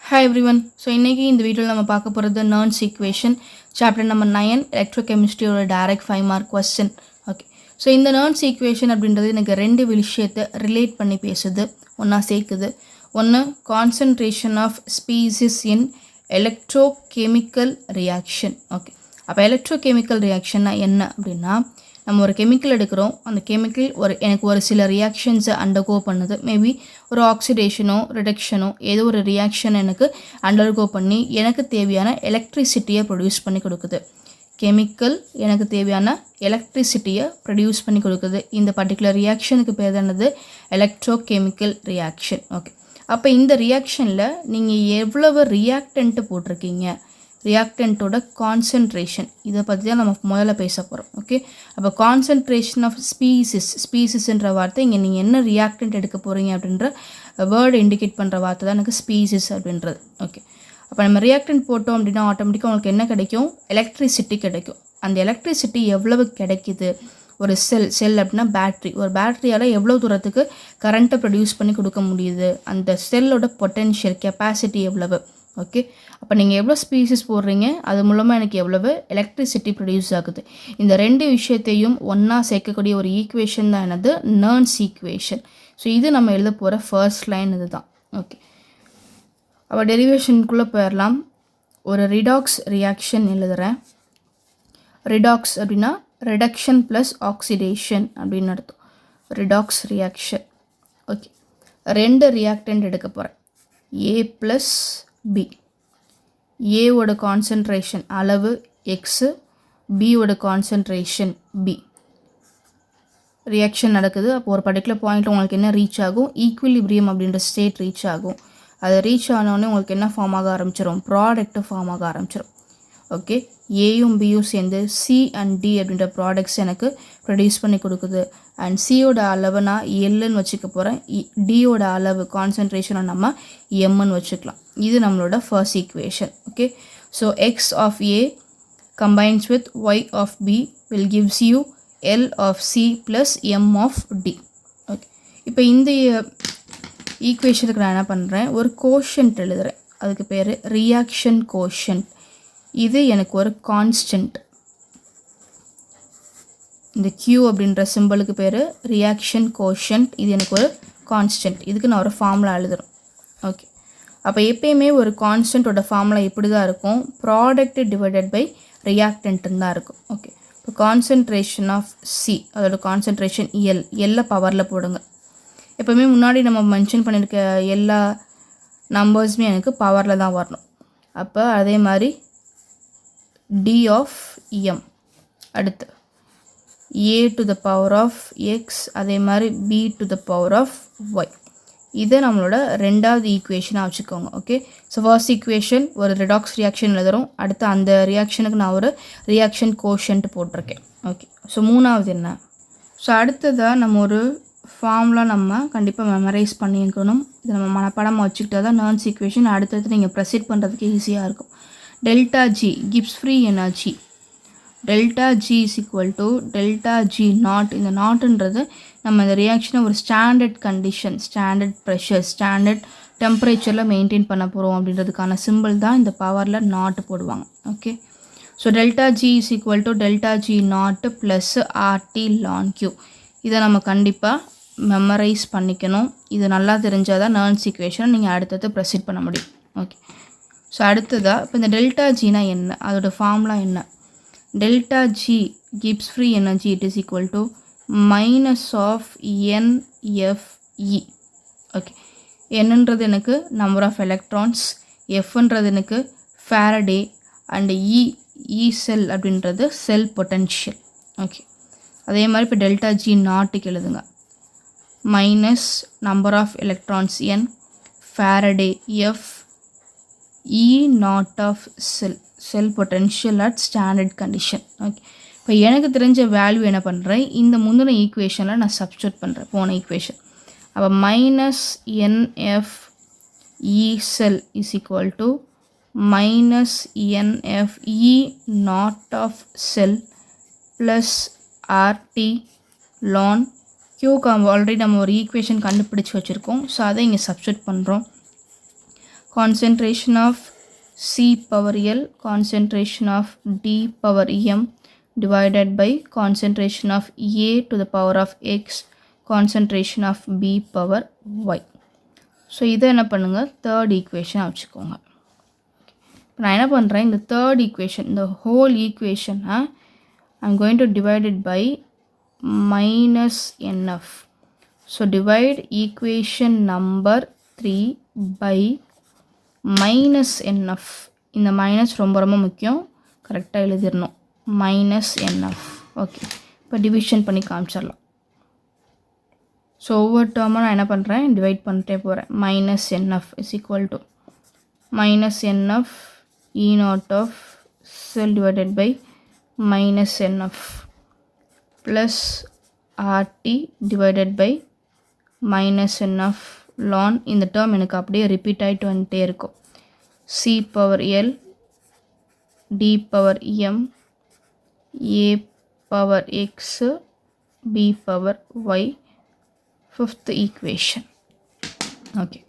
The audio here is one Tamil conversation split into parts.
Hi everyone. So இன்னைக்கு இந்த வீடியோல நம்ம பார்க்க போறது Nernst equation chapter number 9 electrochemistry ஒரு direct 5 mark question. Okay. So இந்த Nernst equation அப்படின்றது எனக்கு ரெண்டு விஷயத்தை ரிலேட் பண்ணி பேசுது. ஒண்ணா சேர்க்குது. ஒன்னு concentration of species in electrochemical reaction. Okay. அப்ப electrochemical reaction என்ன அப்படின்னா நம்ம ஒரு கெமிக்கல் எடுக்கிறோம் அந்த கெமிக்கல் எனக்கு ஒரு சில ரியாக்ஷன்ஸை அண்டர்கோ பண்ணுது மேபி ஒரு ஆக்சிடேஷனோ ரிடக்ஷனோ ஏதோ ஒரு ரியாக்ஷன் எனக்கு அண்டர்கோ பண்ணி எனக்கு தேவையான எலக்ட்ரிசிட்டியை ப்ரொடியூஸ் பண்ணி கொடுக்குது கெமிக்கல் எனக்கு தேவையான எலக்ட்ரிசிட்டியை ப்ரொடியூஸ் பண்ணி கொடுக்குது இந்த பர்டிகுலர் ரியாக்ஷனுக்கு பேர் தானது எலக்ட்ரோகெமிக்கல் ரியாக்ஷன் ஓகே அப்போ இந்த ரியாக்ஷனில் நீங்கள் எவ்வளவு ரியாக்டன்ட்டு போட்டிருக்கீங்க ரியாக்டன்ட்டோட கான்சன்ட்ரேஷன் இதை பற்றி தான் நம்ம முதல்ல பேச போகிறோம் ஓகே அப்போ கான்சன்ட்ரேஷன் ஆஃப் ஸ்பீசிஸ்ன்ற வார்த்தை இங்கே நீங்கள் என்ன ரியாக்டன்ட் எடுக்க போகிறீங்க அப்படின்ற வேர்டு இண்டிகேட் பண்ணுற வார்த்தை தான் எனக்கு ஸ்பீசிஸ் அப்படின்றது ஓகே அப்போ நம்ம ரியாக்டன்ட் போட்டோம் அப்படின்னா ஆட்டோமேட்டிக்காக உங்களுக்கு என்ன கிடைக்கும் எலக்ட்ரிசிட்டி கிடைக்கும் அந்த எலக்ட்ரிசிட்டி எவ்வளவு கிடைக்குது ஒரு செல் அப்படின்னா பேட்ரி ஒரு பேட்டரியால் எவ்வளோ தூரத்துக்கு கரண்ட்டை ப்ரொடியூஸ் பண்ணி கொடுக்க முடியுது அந்த செல்லோட பொட்டென்ஷியல் கெப்பாசிட்டி எவ்வளவு ஓகே அப்போ நீங்கள் எவ்வளோ ஸ்பீசிஸ் போடுறீங்க அது மூலமாக எனக்கு எவ்வளவு எலக்ட்ரிசிட்டி ப்ரொடியூஸ் ஆகுது இந்த ரெண்டு விஷயத்தையும் ஒன்றா சேர்க்கக்கூடிய ஒரு ஈக்குவேஷன் தான் என்னது நர்ன்ஸ் ஈக்குவேஷன் ஸோ இது நம்ம எழுத போகிற ஃபர்ஸ்ட் லைன் இது தான் ஓகே அப்போ டெரிவேஷனுக்குள்ளே போயிடலாம் ஒரு ரிடாக்ஸ் ரியாக்ஷன் எழுதுகிறேன் ரிடாக்ஸ் அப்படின்னா ரிடக்ஷன் ப்ளஸ் ஆக்சிடேஷன் அப்படின்னு அர்த்தம் ரிடாக்ஸ் ரியாக்ஷன் ஓகே ரெண்டு ரியாக்டன்ட் எடுக்க போகிறேன் ஏ ப்ளஸ் பி ஏவோட கான்சன்ட்ரேஷன் அளவு எக்ஸு பியோட கான்சன்ட்ரேஷன் பி ரியாக்ஷன் நடக்குது அப்போ ஒரு பர்டிகுலர் பாயிண்ட் உங்களுக்கு என்ன ரீச் ஆகும் ஈக்குவிலிபிரியம் அப்படின்ற ஸ்டேட் ரீச் ஆகும் அது ரீச் ஆனோடனே உங்களுக்கு என்ன ஃபார்ம் ஆக ஆரம்பிச்சிடும் ப்ராடக்ட்டு ஃபார்ம் ஆக ஆரம்பிச்சிடும் ஓகே ஏயும் பியும் சேர்ந்து சி அண்ட் டி அப்படின்ற ப்ராடக்ட்ஸ் எனக்கு ப்ரொடியூஸ் பண்ணி கொடுக்குது அண்ட் சியோட அளவை நான் எல்லுன்னு வச்சுக்க போகிறேன் டியோட அளவு கான்சன்ட்ரேஷனை நம்ம எம்முன்னு வச்சுக்கலாம் இது நம்மளோட first equation okay so x of a combines with y of b will gives you l of c plus m of d okay இப்போ இந்த ஈக்குவேஷனுக்கு நான் என்ன பண்ணுறேன் ஒரு கோஷன்ட் எழுதுகிறேன் அதுக்கு பேர் ரியாக்ஷன் கோஷன்ட் இது எனக்கு ஒரு கான்ஸ்டன்ட் இந்த Q அப்படின்ற சிம்பிளுக்கு பேர் ரியாக்ஷன் கோஷன்ட் இது எனக்கு ஒரு கான்ஸ்டன்ட் இதுக்கு நான் ஒரு ஃபார்முலா எழுதுறேன் ஓகே அப்போ எப்பயுமே ஒரு கான்ஸ்டன்ட்டோட ஃபார்முலா இப்படி தான் இருக்கும் ப்ராடக்ட் டிவைடட் பை ரியாக்டன்ட்னு தான் இருக்கும் ஓகே இப்போ கான்சன்ட்ரேஷன் ஆஃப் சி அதோட கான்சன்ட்ரேஷன் எல்லை பவரில் போடுங்க எப்போவுமே முன்னாடி நம்ம மென்ஷன் பண்ணியிருக்க எல்லா நம்பர்ஸுமே எனக்கு பவரில் தான் வரணும் அப்போ அதே மாதிரி டி ஆஃப் எம் அடுத்து a to the power of x அதே மாதிரி b to the power of y இதை நம்மளோட ரெண்டாவது ஈக்குவேஷனாக வச்சுக்கோங்க ஓகே ஸோ ஃபர்ஸ்ட் ஈக்குவேஷன் ஒரு ரிடாக்ஸ் ரியாக்ஷன் எழுதுகிறோம் அடுத்து அந்த ரியாக்ஷனுக்கு நான் ஒரு ரியாக்ஷன் கோஷன்ட் போட்டிருக்கேன் ஓகே ஸோ மூணாவது என்ன ஸோ அடுத்ததாக நம்ம ஒரு ஃபார்முலா நம்ம கண்டிப்பாக மெமரைஸ் பண்ணிக்கணும் இதை நம்ம மனப்பாடமாக வச்சுக்கிட்டா தான் நர்ன்ஸ் ஈக்குவேஷன் அடுத்தது நீங்கள் ப்ரெசென்ட் பண்ணுறதுக்கு ஈஸியாக இருக்கும் delta G gives free energy delta G is equal to delta G naught இந்த நாட்ன்றது நம்ம இந்த ரியாக்ஷனை ஒரு standard condition standard pressure standard டெம்பரேச்சரில் மெயின்டைன் பண்ண போகிறோம் அப்படின்றதுக்கான சிம்பிள் தான் இந்த பவரில் நாட் போடுவாங்க okay so delta G is equal to delta G naught plus RT ln Q இதை நம்ம கண்டிப்பாக மெமரைஸ் பண்ணிக்கணும் இது நல்லா தெரிஞ்சால் தான் நர்ன்ஸ் ஈக்குவேஷனை நீங்கள் அடுத்தது ப்ரெசென்ட் பண்ண முடியும் ஓகே ஸோ அடுத்ததாக இப்போ இந்த டெல்டா ஜினா என்ன அதோட ஃபார்முலா என்ன delta g gives free energy it is equal to minus of NFE okay என்னன்றது எனக்கு நம்பர் ஆஃப் எலக்ட்ரான்ஸ் எஃப்ன்றது எனக்கு ஃபேரடே அண்டு இ செல் அப்படின்றது செல் பொட்டென்ஷியல் ஓகே அதே மாதிரி இப்போ டெல்டா ஜி நாட்டுக்கு எழுதுங்க minus number of electrons n Faraday F E naught of cell potential at standard condition ஓகே இப்போ எனக்கு தெரிஞ்ச வேல்யூ என்ன பண்ணுறேன் இந்த முந்தின ஈக்குவேஷனில் நான் சப்ஸ்டியூட் பண்ணுறேன் போன ஈக்குவேஷன் அப்போ minus nF E cell is equal to minus nF E naught of cell plus RT ln கியூக்கு ஆல்ரெடி நம்ம ஒரு ஈக்குவேஷன் கண்டுபிடிச்சி வச்சுருக்கோம் ஸோ அதை இங்கே சப்ஸ்டியூட் பண்ணுறோம் concentration of C power L, concentration of D power M divided by concentration of A to the power of X, concentration of B power Y. So இதை என்ன பண்ணுங்கள், தேர்ட் ஈக்குவேஷன் வச்சுக்கோங்க. நான் என்ன பண்ணுறேன், இந்த தேர்ட் ஈக்குவேஷன், இந்த ஹோல் ஈக்குவேஷனை I'm going to divide it by minus nF. So divide equation number 3 by minus nF. இந்த மைனஸ் ரொம்ப ரொம்ப முக்கியம், கரெக்டாக எழுதிடணும். Minus nF. ஓகே, இப்போ டிவிஷன் பண்ணி காமிச்சிடலாம். ஸோ ஒவ்வொரு டேர்மாக நான் என்ன பண்ணுறேன், டிவைட் பண்ணிட்டே போகிறேன். Minus NF is equal to minus NF E naught of cell divided by minus NF plus RT divided by minus NF ln. இந்த term எனக்கு அப்படியே ரிப்பீட் ஆகிட்டு வந்துட்டே இருக்கும். C power L, D power M, A power X, B power Y. Fifth equation. Okay,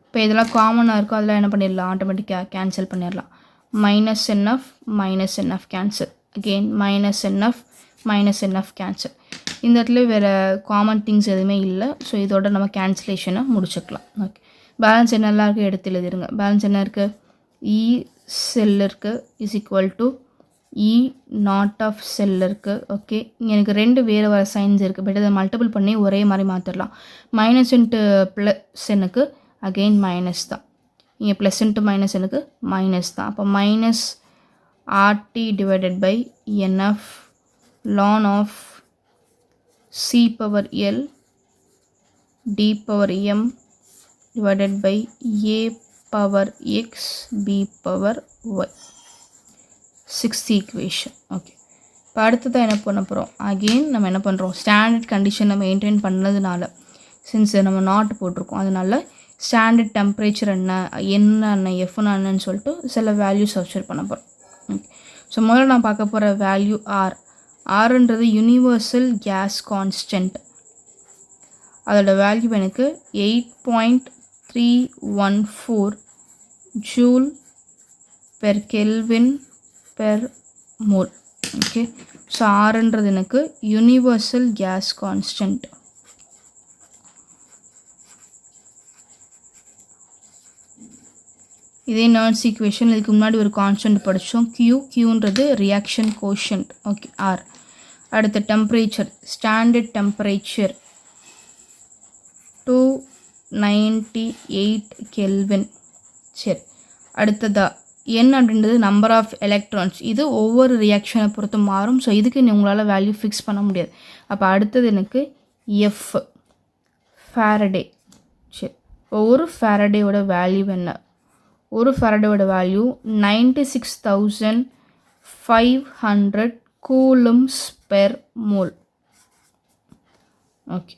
இப்போ இதெல்லாம் காமனாக இருக்கும், அதெல்லாம் என்ன பண்ணிடலாம், ஆட்டோமேட்டிக்காக கேன்சல் பண்ணிடலாம். minus NF cancel, again minus NF cancel. இந்த இடத்துல வேறு காமன் திங்ஸ் எதுவுமே இல்லை. ஸோ இதோட நம்ம கேன்சலேஷனை முடிச்சுக்கலாம். ஓகே, பேலன்ஸ் என்னெல்லாம் இருக்குது எடுத்து எழுதிருங்க. பேலன்ஸ் என்ன இருக்குது, இ செல் இருக்குது is equal to E naught of cell இருக்குது. ஓகே, இங்கே எனக்கு ரெண்டு வேறு வேறு சைன்ஸ் இருக்குது, பட் இதை மல்டிபிள் பண்ணி ஒரே மாதிரி மாற்றிடலாம். மைனஸ் இன்ட்டு ப்ளஸ் எனக்கு அகெயின் மைனஸ் தான், இங்கே ப்ளஸ் இன்ட்டு மைனஸ் எனக்கு மைனஸ் தான். அப்போ minus RT divided by NF ln of c power l d power m divided by a power x b power y. Sixth equation. Okay, இப்போ அடுத்ததான் என்ன பண்ண போகிறோம், அகெயின் நம்ம என்ன பண்ணுறோம், ஸ்டாண்டர்ட் கண்டிஷனை மெயின்டைன் பண்ணதுனால, சின்ஸ் நம்ம நாட் போட்டிருக்கோம், அதனால ஸ்டாண்டர்ட் டெம்பரேச்சர் என்ன எஃப்னா என்னன்னு சொல்லிட்டு சில வேல்யூ சப்ஸ்டிட்யூட் பண்ண போகிறோம். ஓகே, ஸோ முதல்ல நான் பார்க்க போகிற வேல்யூ ஆர்ன்றது யூனிவர்சல் கேஸ் கான்ஸ்டன்ட். அதோட வேல்யூ எனக்கு 8.314 joule per kelvin per mole. Okay, so ஆர்ன்றது எனக்கு யூனிவர்சல் கேஸ் கான்ஸ்டன்ட். இதே நர்ஸ் ஈக்குவேஷன், இதுக்கு முன்னாடி ஒரு கான்ஸ்டன்ட் படித்தோம், கியூன்றது ரியாக்ஷன் கோஷன்ட். Okay, R. அடுத்த டெம்பரேச்சர், ஸ்டாண்டர்ட் டெம்பரேச்சர் 298 கெல்வின். சரி, அடுத்ததா n அப்படின்றது நம்பர் ஆஃப் எலக்ட்ரான்ஸ். இது ஒவ்வொரு ரியாக்ஷனை பொறுத்து மாறும். ஸோ இதுக்கு உங்களால் வேல்யூ ஃபிக்ஸ் பண்ண முடியாது. அப்போ அடுத்தது எனக்கு எஃப், ஃபேரடே. சரி, ஒவ்வொரு ஃபேரடேயோட வேல்யூ என்ன, ஒரு ஃபேரடேயோட value 96,500 coulombs per mole. Okay,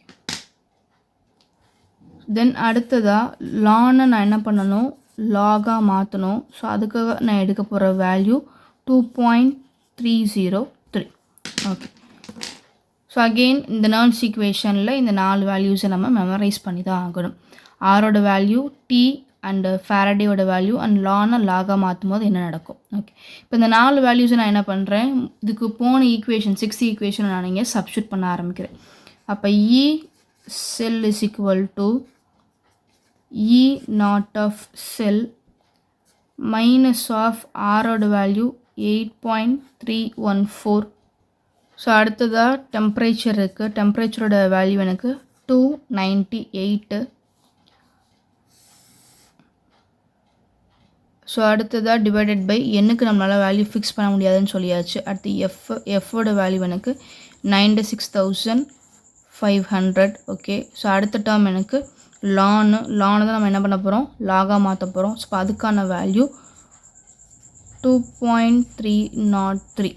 then அடுத்ததாக லானை நான் என்ன பண்ணணும், லாகாக மாற்றணும். ஸோ அதுக்காக நான் எடுக்க போகிற வேல்யூ 2.303. ஓகே, ஸோ அகெயின் இந்த நர்ஸ் ஈக்குவேஷனில் இந்த 4 வேல்யூஸை நம்ம மெமரைஸ் பண்ணி தான் ஆகணும். ஆரோட வேல்யூ, டி அண்டு ஃபேரடேயோட வேல்யூ அண்ட் லாகாக மாற்றும் போது என்ன நடக்கும். ஓகே, இப்போ இந்த 4 வேல்யூஸை நான் என்ன பண்ணுறேன், இதுக்கு போன ஈக்குவேஷன் 6th ஈக்குவேஷனை நான் இங்கே சப்ஸ்டிட்யூட் பண்ண ஆரம்பிக்கிறேன். அப்போ E cell is equal to E naught of cell minus of ஆரோட வேல்யூ 8.314. ஸோ அடுத்ததாக டெம்பரேச்சர் இருக்குது, டெம்பரேச்சரோட வேல்யூ எனக்கு 298. ஸோ அடுத்ததாக டிவைடட் பை என்னுக்கு நம்மளால் வேல்யூ ஃபிக்ஸ் பண்ண முடியாதுன்னு சொல்லியாச்சு. அடுத்து எஃப்போட வேல்யூ எனக்கு 96,500. ஓகே, ஸோ அடுத்த டேர்ம் எனக்கு லானு தான் நம்ம என்ன பண்ண போகிறோம், லாகாக மாற்ற போகிறோம். ஸோ அதுக்கான வேல்யூ 2.303.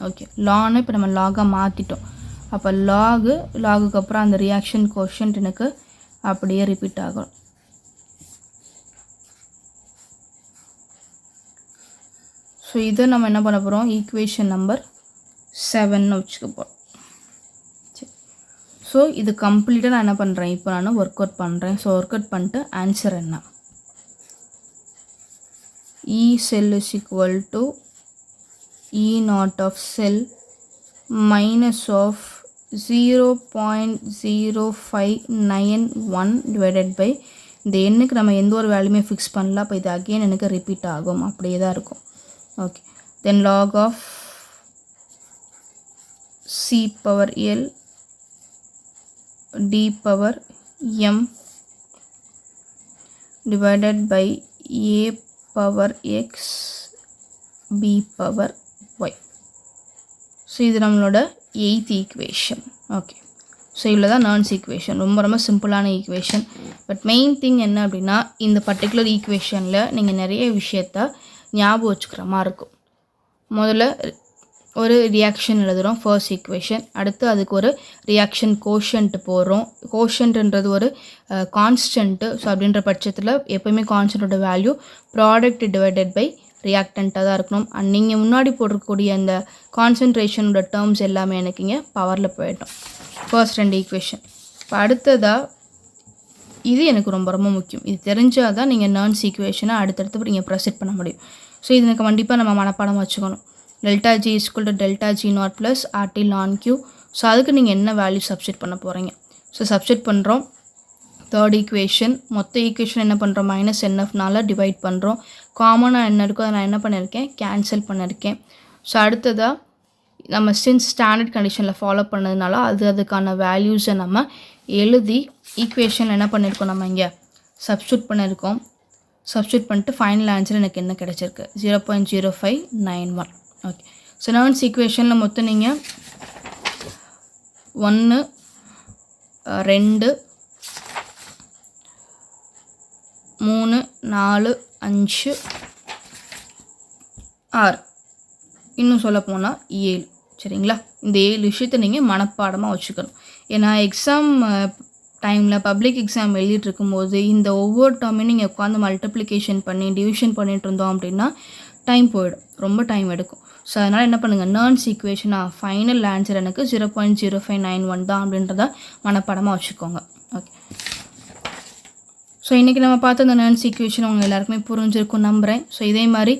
ஓகே, லானு இப்போ நம்ம லாகாக மாற்றிட்டோம். அப்போ லாகுக்கு அப்புறம் அந்த ரியாக்ஷன் கோஷன்ட் எனக்கு அப்படியே ரிப்பீட் ஆகும். ஸோ இதை நம்ம என்ன பண்ண போகிறோம், ஈக்குவேஷன் நம்பர் 7 வச்சுக்க போகிறோம். சரி, ஸோ இது கம்ப்ளீட்டாக நான் என்ன பண்ணுறேன், இப்போ நான் ஒர்க் அவுட் பண்ணுறேன். ஸோ ஒர்க் அவுட் பண்ணிட்டு ஆன்சர் என்ன, E cell is equal to E naught of cell minus of 0.0591 divided by இந்த எண்ணுக்கு நம்ம எந்த ஒரு வேல்யூமே ஃபிக்ஸ் பண்ணல. அப்போ இது அகெயின் எனக்கு ரிப்பீட் ஆகும், அப்படியே தான் இருக்கும். Okay, then log of c power l d power m divided by a power x b power y. So இது நம்மளோட 8th ஈக்குவேஷன். ஓகே, ஸோ இவ்வளோ தான் நர்ன்ஸ் ஈக்குவேஷன். ரொம்ப ரொம்ப சிம்பிளான ஈக்குவேஷன். பட் மெயின் திங் என்ன அப்படின்னா, இந்த பர்டிகுலர் ஈக்குவேஷனில் நீங்கள் நிறைய விஷயத்த ஞாபகம் வச்சுக்கிற மாதிரி இருக்கும். முதல்ல ஒரு ரியாக்ஷன் எழுதுகிறோம், ஃபர்ஸ்ட் ஈக்குவேஷன். அடுத்து அதுக்கு ஒரு ரியாக்ஷன் கோஷன்ட் போடுறோம். கோஷன்ட்ன்றது ஒரு கான்ஸ்டன்ட்டு. ஸோ அப்படின்ற பட்சத்தில் எப்போயுமே கான்ஸ்டன்ட்டோட வேல்யூ ப்ராடக்ட் டிவைடட் பை ரியாக்டண்ட்டாக தான் இருக்கணும். அண்ட் நீங்கள் முன்னாடி போட்டிருக்கக்கூடிய அந்த கான்சன்ட்ரேஷனோட டேர்ம்ஸ் எல்லாமே எனக்கு இங்கே பவரில் போயிட்டோம். First 2 equation. இப்போ அடுத்ததாக இது எனக்கு ரொம்ப ரொம்ப முக்கியம். இது தெரிஞ்சால் தான் நீங்கள் நர்ன்ஸ் ஈக்குவேஷனை அடுத்தடுத்து நீங்கள் ப்ரெசென்ட் பண்ண முடியும். ஸோ இது எனக்கு கண்டிப்பாக நம்ம மனப்பாடம் வச்சுக்கணும். Delta G equal to delta G naught plus RT ln Q. So அதுக்கு நீங்கள் என்ன வேல்யூ சப்ஸ்டிட் பண்ண போகிறீங்க? ஸோ சப்ஸ்டிட் பண்ணுறோம். தேர்ட் ஈக்குவேஷன், மொத்த ஈக்குவேஷன் என்ன பண்ணுறோம்? மைனஸ் என்எஃப்னால டிவைட் பண்ணுறோம். காமனாக என்ன இருக்கோ அதை நான் என்ன பண்ணியிருக்கேன்? கேன்சல் பண்ணியிருக்கேன். ஸோ அடுத்ததாக நம்ம சின்ஸ் ஸ்டாண்டர்ட் கண்டிஷனில் ஃபாலோ பண்ணதுனால அதுக்கான வேல்யூஸை நம்ம எழுதி ஈக்குவேஷனில் என்ன பண்ணியிருக்கோம்? நம்ம இங்கே சப்ஸ்டியூட் பண்ணியிருக்கோம். சப்ஸ்டியூட் பண்ணிட்டு ஃபைனல் ஆன்சர் எனக்கு என்ன கிடச்சிருக்கு? 0.0591. ஓகே, ஸோ நர்ன்ஸ் ஈக்குவேஷனில் மொத்தம் நீங்கள் 1 2 3 4 5 6 இன்னும் சொல்ல போனால் 7. சரிங்களா? இந்த 7 விஷயத்தை நீங்கள் மனப்பாடமாக வச்சுக்கணும். ஏன்னா எக்ஸாம் டைமில் பப்ளிக் எக்ஸாம் எழுதிட்டு இருக்கும்போது இந்த ஒவ்வொரு டைமையும் நீங்கள் உட்காந்து மல்டிப்ளிகேஷன் பண்ணி டிவிஷன் பண்ணிட்டு இருந்தோம் அப்படின்னா டைம் போயிடும், ரொம்ப டைம் எடுக்கும். ஸோ அதனால் என்ன பண்ணுங்கள்? நர்ன்ஸ் ஈக்குவேஷனாக ஃபைனல் ஆன்சர் எனக்கு 0.0591 தான் அப்படின்றத மனப்பாடமாக வச்சுக்கோங்க. ஓகே, ஸோ இன்றைக்கி நம்ம பார்த்த அந்த நர்ன்ஸ் ஈக்குவேஷன் அவங்க எல்லாருக்குமே புரிஞ்சிருக்கும் நம்புகிறேன். ஸோ இதே மாதிரி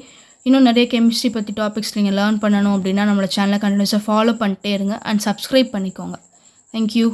இன்னும் நிறைய கெமிஸ்ட்ரி பற்றி டாபிக்ஸ் நீங்கள் லேர்ன் பண்ணணும் அப்படின்னா நம்மளோட சேனலை கண்டினியூஸாக ஃபாலோ பண்ணிட்டே இருங்க அண்ட் சப்ஸ்கிரைப் பண்ணிக்கோங்க. தேங்க்யூ.